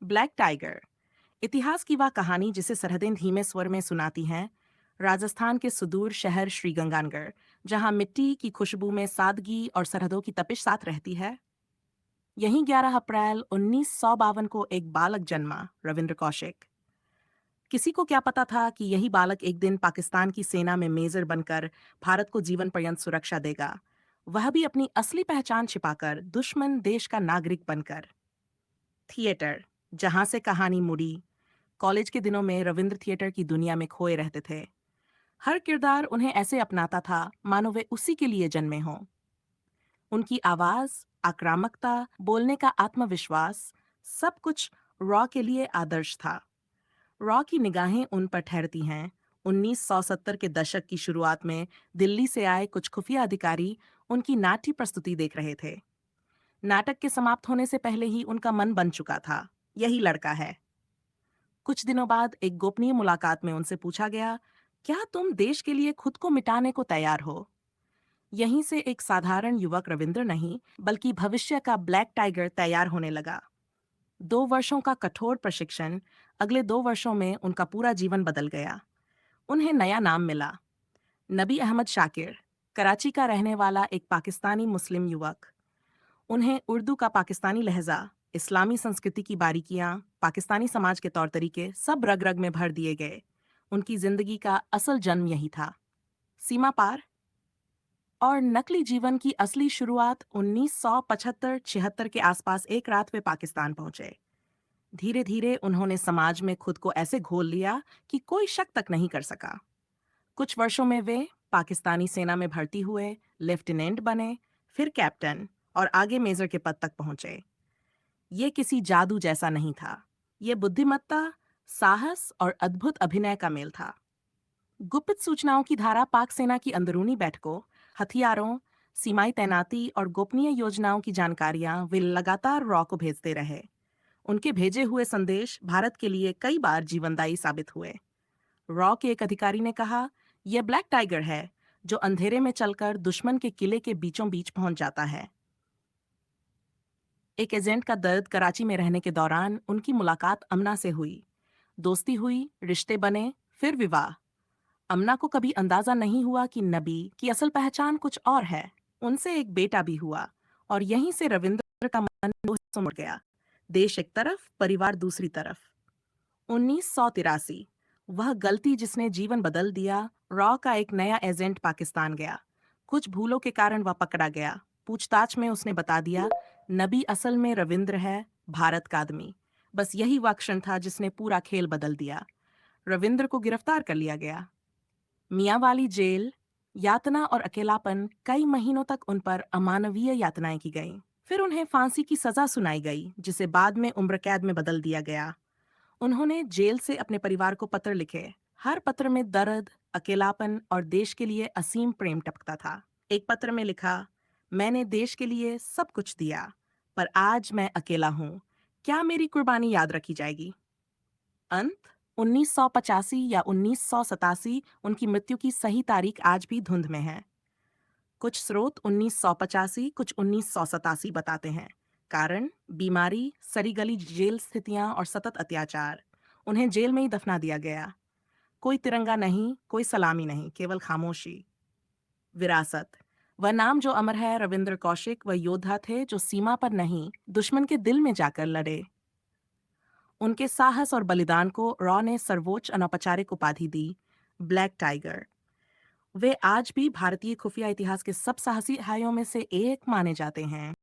Black tiger इतिहास की वह कहानी जिसे सरहदें धीमे स्वर में सुनाती हैं। राजस्थान के सुदूर शहर श्रीगंगानगर, जहां मिट्टी की खुशबू में सादगी और सरहदों की तपिश साथ रहती है। यहीं 11 अप्रैल 1952 को एक बालक जन्मा, रविंद्र कौशिक। किसी को क्या पता था कि यही बालक एक दिन पाकिस्तान की सेना में मेजर बनकर भारत को जीवन पर्यंत सुरक्षा देगा, वह भी अपनी असली पहचान छिपाकर, दुश्मन देश का नागरिक बनकर। थिएटर, जहां से कहानी मुड़ी। कॉलेज के दिनों में रविंद्र थिएटर की दुनिया में खोए रहते थे। हर किरदार उन्हें ऐसे अपनाता था मानो वे उसी के लिए जन्मे हों। उनकी आवाज, आक्रामकता, बोलने का आत्मविश्वास, सब कुछ रॉ के लिए आदर्श था। रॉ की निगाहें उन पर ठहरती हैं। 1970 के दशक की शुरुआत में दिल्ली से आए कुछ खुफिया अधिकारी उनकी नाट्य प्रस्तुति देख रहे थे। नाटक के समाप्त होने से पहले ही उनका मन बन चुका था, यही लड़का है। कुछ दिनों बाद एक गोपनीय मुलाकात में उनसे पूछा गया, क्या तुम देश के लिए खुद को मिटाने को तैयार हो? यहीं से एक साधारण युवक रविंद्र नहीं, बल्कि भविष्य का ब्लैक टाइगर तैयार होने लगा। 2 वर्षों का कठोर प्रशिक्षण, अगले 2 वर्षों में उनका पूरा जीवन बदल गया। उन्हें नया नाम मिला, नबी अहमद शाकिर, कराची का रहने वाला एक पाकिस्तानी मुस्लिम युवक। उन्हें उर्दू का पाकिस्तानी लहजा, इस्लामी संस्कृति की बारीकियां, पाकिस्तानी समाज के तौर तरीके सब रग रग में भर दिए गए। उनकी जिंदगी का असल जन्म यही था। सीमा पार और नकली जीवन की असली शुरुआत 1975-76 के आसपास एक रात वे पाकिस्तान पहुंचे। धीरे धीरे उन्होंने समाज में खुद को ऐसे घोल लिया कि कोई शक तक नहीं कर सका। कुछ वर्षों में वे पाकिस्तानी सेना में भर्ती हुए, लेफ्टिनेंट बने, फिर कैप्टन और आगे मेजर के पद तक पहुंचे। ये किसी जादू जैसा नहीं था। ये बुद्धिमत्ता, साहस और अद्भुत अभिनय का मेल था। गुप्त सूचनाओं की धारा पाक सेना की अंदरूनी बैठकों, हथियारों, सीमाई तैनाती और गोपनीय योजनाओं की जानकारियां वे लगातार रॉ को भेजते रहे। उनके भेजे हुए संदेश भारत के लिए कई बार जीवनदायी साबित हुए। रॉ के एक अधिकारी ने कहा, यह ब्लैक टाइगर है जो अंधेरे में चलकर दुश्मन के किले के बीचों बीच पहुंच जाता है। एक एजेंट का दर्द कराची में रहने के दौरान उनकी मुलाकात अमना से हुई। दोस्ती हुई, रिश्ते बने, फिर विवाह। अमना को कभी अंदाजा नहीं हुआ कि नबी की असल पहचान कुछ और है। उनसे एक बेटा भी हुआ और यहीं से रविंद्र का मन दो हिस्सों में मुड़ गया। देश एक तरफ, परिवार दूसरी तरफ। 1983, वह गलती जिसने जीवन बदल दिया। रॉ का एक नया एजेंट पाकिस्तान गया। कुछ भूलों के कारण वह पकड़ा गया। पूछताछ में उसने बता दिया, नबी असल में रविंद्र है, भारत का आदमी। बस यही वह क्षण था जिसने पूरा खेल बदल दिया। रविंद्र को गिरफ्तार कर लिया गया। मियांवाली जेल, यातना और अकेलापन, कई महीनों तक उन पर अमानवीय यातनाएं की गईं। फिर उन्हें फांसी की सजा सुनाई गई, जिसे बाद में उम्र कैद में बदल दिया गया। उन्होंने जेल से अपने परिवार को पत्र लिखे। हर पत्र में दर्द, अकेलापन और देश के लिए असीम प्रेम टपकता था। एक पत्र में लिखा, मैंने देश के लिए सब कुछ दिया, पर आज मैं अकेला हूँ। क्या मेरी कुर्बानी याद रखी जाएगी? अंत 1985 या 1987, उनकी मृत्यु की सही तारीख आज भी धुंध में है। कुछ स्रोत 1985, कुछ 1987 बताते हैं। कारण बीमारी, सड़ी गली जेल स्थितियां और सतत अत्याचार। उन्हें जेल में ही दफना दिया गया। कोई तिरंगा नहीं, कोई सलामी नहीं, केवल खामोशी। विरासत, वह नाम जो अमर है, रविंद्र कौशिक, वह योद्धा थे जो सीमा पर नहीं, दुश्मन के दिल में जाकर लड़े। उनके साहस और बलिदान को रॉ ने सर्वोच्च अनौपचारिक उपाधि दी, ब्लैक टाइगर। वे आज भी भारतीय खुफिया इतिहास के सब साहसी हाइयों में से एक माने जाते हैं।